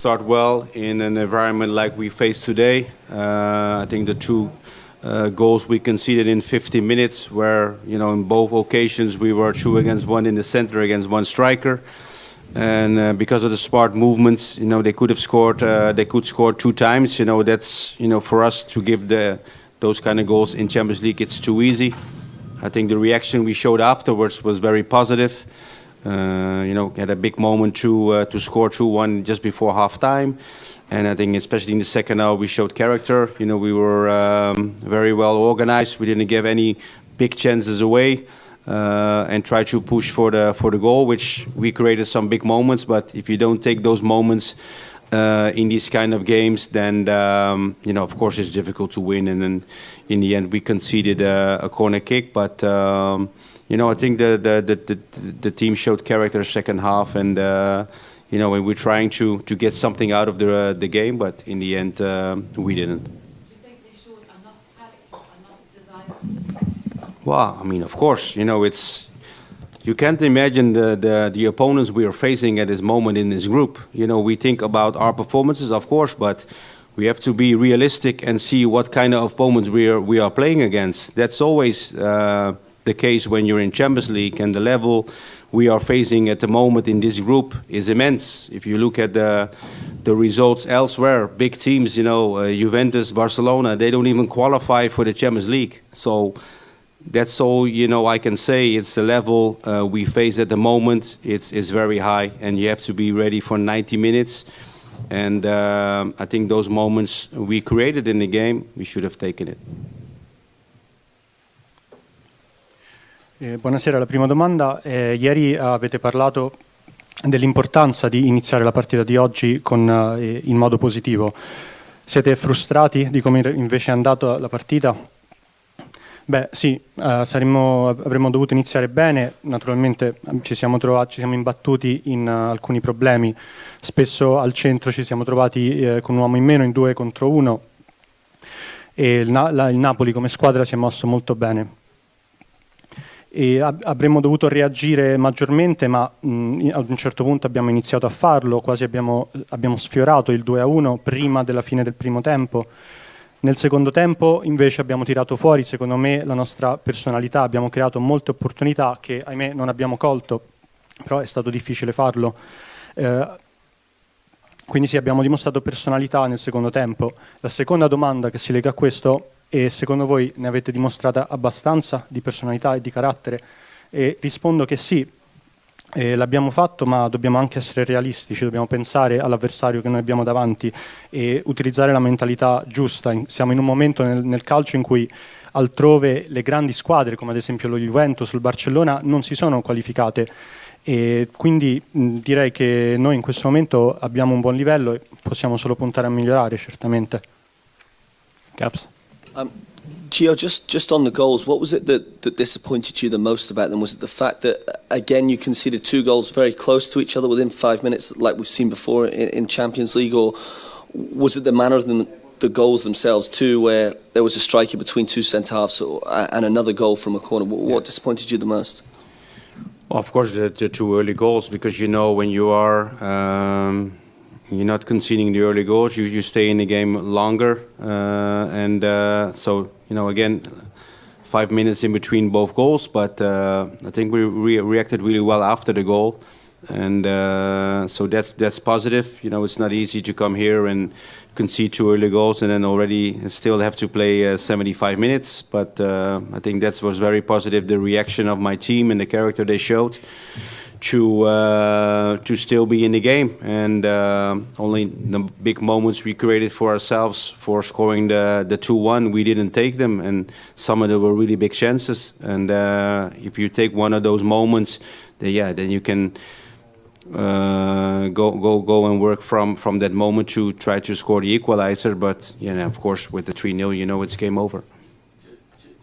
Start well in an environment like we face today. I think the two goals we conceded in 50 minutes where, in both occasions we were 2 against 1 in the center against one striker. And because of the smart movements, they could have scored, they could score 2 times. That's, for us to give those kind of goals in Champions League, it's too easy. I think the reaction we showed afterwards was very positive. Had a big moment to score 2-1 just before half-time. And I think especially in the second hour we showed character. We were very well organized. We didn't give any big chances away and tried to push for the goal, which we created some big moments. But if you don't take those moments in these kind of games, then, of course it's difficult to win. And then in the end we conceded a corner kick. But I think the team showed character second half, and when we're trying to get something out of the game, but in the end we didn't. Do you think they showed enough character, enough desire? Well, of course, you can't imagine the opponents we are facing at this moment in this group. We think about our performances, of course, but we have to be realistic and see what kind of opponents we are playing against. That's always the case when you're in Champions League, and the level we are facing at the moment in this group is immense. If you look at the results elsewhere, big teams, Juventus, Barcelona, they don't even qualify for the Champions League. So that's all I can say. It's the level we face at the moment. It's very high, and you have to be ready for 90 minutes. And I think those moments we created in the game, we should have taken it. Buonasera, la prima domanda. Ieri avete parlato dell'importanza di iniziare la partita di oggi in modo positivo. Siete frustrati di come invece è andata la partita? Beh sì, avremmo dovuto iniziare bene, naturalmente ci siamo imbattuti in alcuni problemi. Spesso al centro ci siamo trovati con un uomo in meno, in 2 contro 1, e il Napoli come squadra si è mosso molto bene. E avremmo dovuto reagire maggiormente, ma ad un certo punto abbiamo iniziato a farlo, quasi abbiamo sfiorato il 2-1 prima della fine del primo tempo. Nel secondo tempo invece abbiamo tirato fuori, secondo me, la nostra personalità, abbiamo creato molte opportunità che ahimè non abbiamo colto, però è stato difficile farlo. Quindi sì, abbiamo dimostrato personalità nel secondo tempo. La seconda domanda che si lega a questo: e secondo voi ne avete dimostrata abbastanza di personalità e di carattere? E rispondo che sì, l'abbiamo fatto, ma dobbiamo anche essere realistici, dobbiamo pensare all'avversario che noi abbiamo davanti e utilizzare la mentalità giusta. Siamo in un momento nel calcio in cui altrove le grandi squadre, come ad esempio lo Juventus, il Barcellona, non si sono qualificate, e quindi direi che noi in questo momento abbiamo un buon livello e possiamo solo puntare a migliorare, certamente. Caps? Gio, just on the goals, what was it that disappointed you the most about them? Was it the fact that, again, you conceded 2 goals very close to each other within 5 minutes, like we've seen before in Champions League, or was it the manner of the goals themselves too, where there was a striker between 2 centre-halves and another goal from a corner? What disappointed you the most? Well, of course, the 2 early goals, because when you are... you're not conceding the early goals, you stay in the game longer. So, again, 5 minutes in between both goals. But I think we reacted really well after the goal. And so that's positive. It's not easy to come here and concede 2 early goals and then already still have to play 75 minutes. But I think that was very positive, the reaction of my team and the character they showed to still be in the game. And only the big moments we created for ourselves for scoring the 2-1, we didn't take them, and some of them were really big chances. And if you take one of those moments, then you can go and work from that moment to try to score the equalizer. But of course, with the 3-0, it's game over.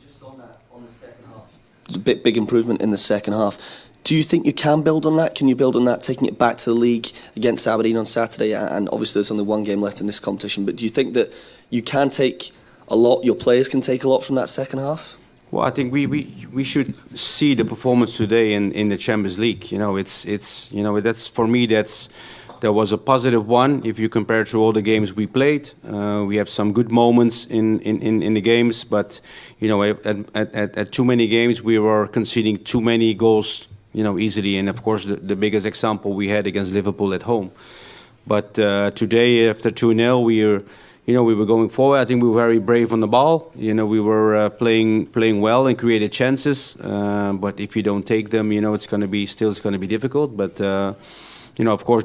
Just on the second half, a big improvement in the second half. Do you think you can build on that? Can you build on that, taking it back to the league against Aberdeen on Saturday? And obviously there's only 1 game left in this competition, but do you think that you can take a lot, your players can take a lot from that second half? Well, I think we should see the performance today in the Champions League. It's that's, for me, that's that was a positive one if you compare to all the games we played. We have some good moments in the games, but you know, at too many games we were conceding too many goals, you know, easily. And of course, the biggest example we had against Liverpool at home. But today, after 2-0, we were going forward. I think we were very brave on the ball. You know, we were playing well and created chances. But if you don't take them, you know, it's going to be difficult. But you know, of course,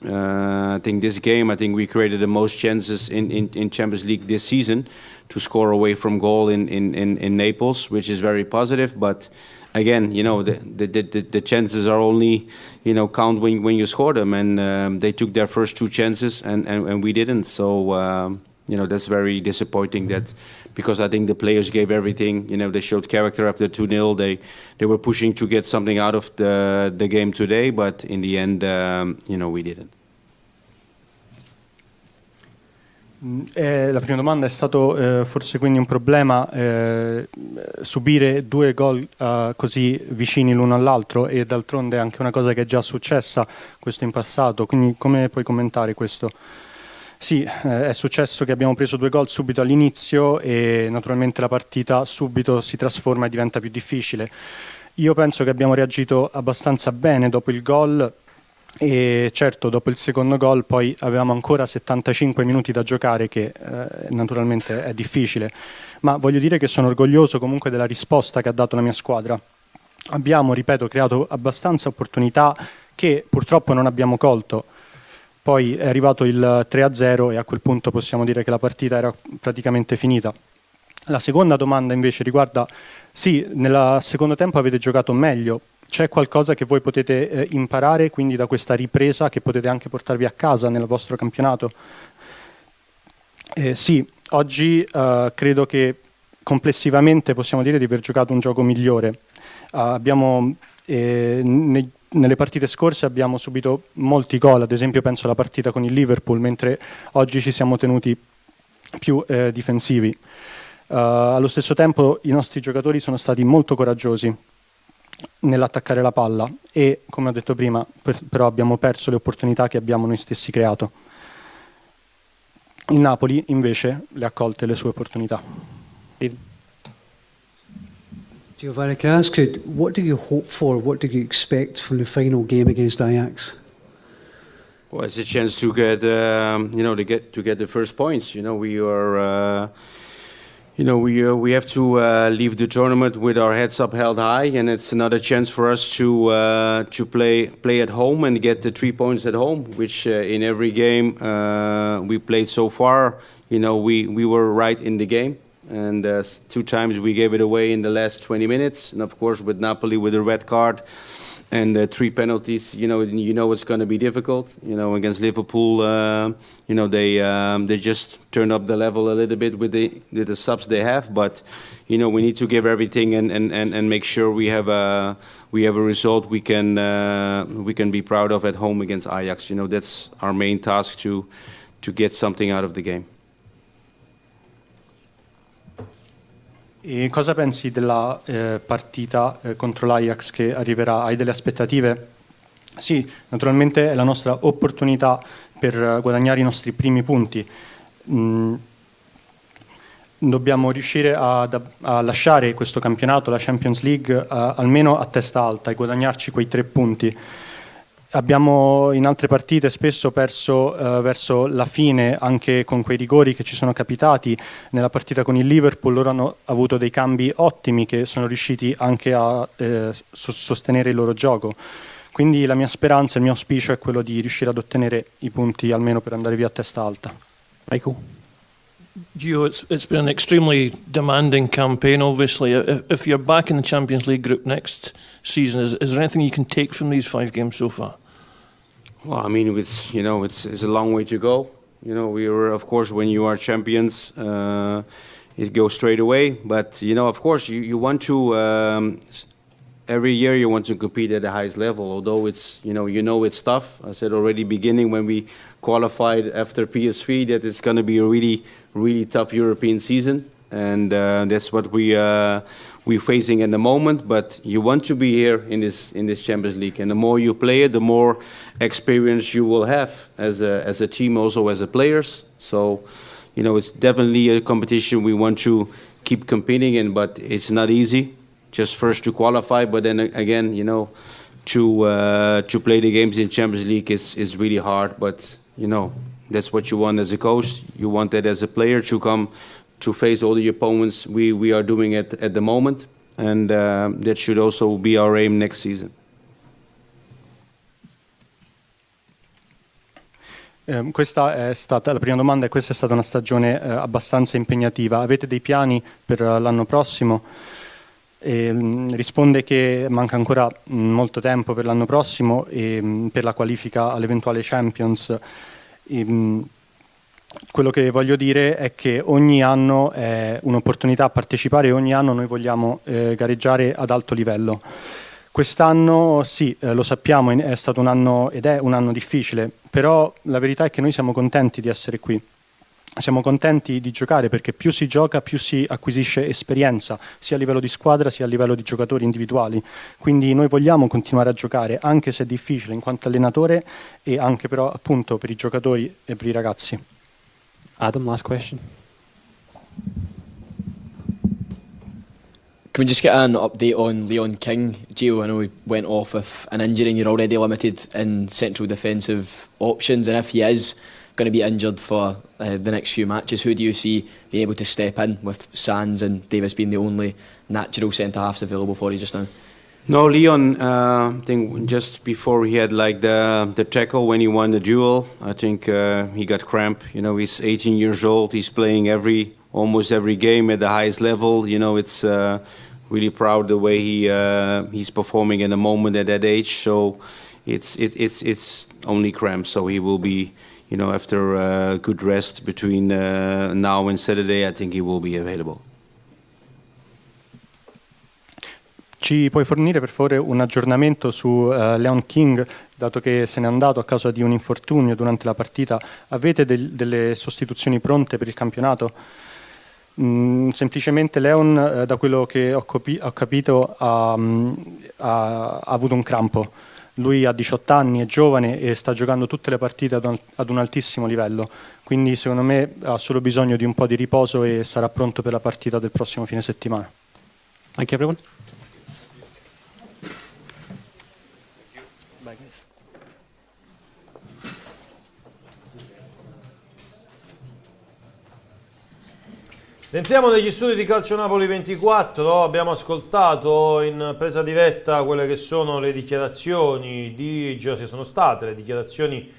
I think this game, I think we created the most chances in Champions League this season to score away from goal in Naples, which is very positive. But again, you know, the chances are only, you know, count when you score them, and they took their first 2 chances and we didn't. So you know, that's very disappointing. That because I think the players gave everything. You know, they showed character after 2-0. They were pushing to get something out of the game today, but in the end, you know, we didn't. La prima domanda è stato forse quindi un problema subire 2 gol così vicini l'uno all'altro, e d'altronde è anche una cosa che è già successa questo in passato, quindi come puoi commentare questo? Sì, è successo che abbiamo preso 2 gol subito all'inizio e naturalmente la partita subito si trasforma e diventa più difficile. Io penso che abbiamo reagito abbastanza bene dopo il gol. E certo, dopo il secondo gol poi avevamo ancora 75 minuti da giocare, che naturalmente è difficile, ma voglio dire che sono orgoglioso comunque della risposta che ha dato la mia squadra. Abbiamo, ripeto, creato abbastanza opportunità che purtroppo non abbiamo colto. Poi è arrivato il 3-0 e a quel punto possiamo dire che la partita era praticamente finita. La seconda domanda invece riguarda, sì, nel secondo tempo avete giocato meglio. C'è qualcosa che voi potete imparare quindi da questa ripresa, che potete anche portarvi a casa nel vostro campionato? Sì, oggi credo che complessivamente possiamo dire di aver giocato un gioco migliore. Nelle partite scorse abbiamo subito molti gol, ad esempio penso alla partita con il Liverpool, mentre oggi ci siamo tenuti più difensivi. Allo stesso tempo i nostri giocatori sono stati molto coraggiosi nell'attaccare la palla e, come ho detto prima, però abbiamo perso le opportunità che abbiamo noi stessi creato. Il Napoli invece le ha colte le sue opportunità. Giovanni, can I ask you, what do you hope for, what do you expect from the final game against Ajax? Well, it's a chance to get, to get the first points. You know, we are, we have to leave the tournament with our heads up held high, and it's another chance for us to play at home and get the 3 points at home, which in every game we played so far, you know, we were right in the game. And 2 times we gave it away in the last 20 minutes. And of course, with Napoli, with a red card and 3 penalties, you know it's going to be difficult. You know, against Liverpool, they just turned up the level a little bit with the subs they have. But you know, we need to give everything and make sure we have a result we can be proud of at home against Ajax. You know, that's our main task to get something out of the game. E cosa pensi della partita contro l'Ajax che arriverà? Hai delle aspettative? Sì, naturalmente è la nostra opportunità per guadagnare i nostri primi punti. Dobbiamo riuscire a lasciare questo campionato, la Champions League, almeno a testa alta e guadagnarci quei 3 punti. Abbiamo in altre partite spesso perso verso la fine, anche con quei rigori che ci sono capitati. Nella partita con il Liverpool loro hanno avuto dei cambi ottimi che sono riusciti anche a sostenere il loro gioco. Quindi la mia speranza, il mio auspicio è quello di riuscire ad ottenere i punti almeno per andare via a testa alta. Michael? Gio, it's been an extremely demanding campaign, obviously. If you're back in the Champions League group next season, is there anything you can take from these 5 games so far? Well, I mean, it's a long way to go. You know, we were, of course, when you are champions, it goes straight away. But you know, of course, you want to every year you want to compete at the highest level. Although it's it's tough. I said already beginning when we qualified after PSV that it's going to be a really tough European season. and that's what we're facing at the moment. But you want to be here in this Champions League, and the more you play it, the more experience you will have as a team, also as a players. So, it's definitely a competition we want to keep competing in, but it's not easy. Just first to qualify, but then again, to play the games in Champions League is really hard. But that's what you want as a coach. You want that as a player to come to face all the opponents we are doing at the moment, and that should also be our aim next season. Questa è stata la prima domanda, e questa è stata una stagione abbastanza impegnativa. Avete dei piani per l'anno prossimo? Risponde che manca ancora molto tempo per l'anno prossimo e per la qualifica all'eventuale Champions. Quello che voglio dire è che ogni anno è un'opportunità a partecipare e ogni anno noi vogliamo gareggiare ad alto livello. Quest'anno sì, lo sappiamo, è stato un anno ed è un anno difficile, però la verità è che noi siamo contenti di essere qui. Siamo contenti di giocare perché più si gioca, più si acquisisce esperienza, sia a livello di squadra sia a livello di giocatori individuali. Quindi noi vogliamo continuare a giocare, anche se è difficile in quanto allenatore e anche però appunto per i giocatori e per i ragazzi. Adam, last question. Can we just get an update on Leon King? Gio, I know he went off with an injury and you're already limited in central defensive options, and if he is going to be injured for the next few matches, who do you see being able to step in, with Sands and Davis being the only natural centre-halves available for you just now? No, Leon, I think just before he had like the tackle when he won the duel, I think he got cramp. He's 18 years old. He's playing almost every game at the highest level. It's really proud the way he's performing at the moment at that age. So it's only cramp. So he will be, after a good rest between now and Saturday, I think he will be available. Ci puoi fornire per favore un aggiornamento su Leon King, dato che se n'è andato a causa di un infortunio durante la partita? Avete delle sostituzioni pronte per il campionato? Semplicemente Leon, da quello che ho capito, ha avuto un crampo. Lui ha 18 anni, è giovane e sta giocando tutte le partite ad un altissimo livello, quindi secondo me ha solo bisogno di un po' di riposo e sarà pronto per la partita del prossimo fine settimana. Thank you, everyone. Entriamo negli studi di Calcio Napoli 24, abbiamo ascoltato in presa diretta quelle che sono le dichiarazioni di, già ci sono state le dichiarazioni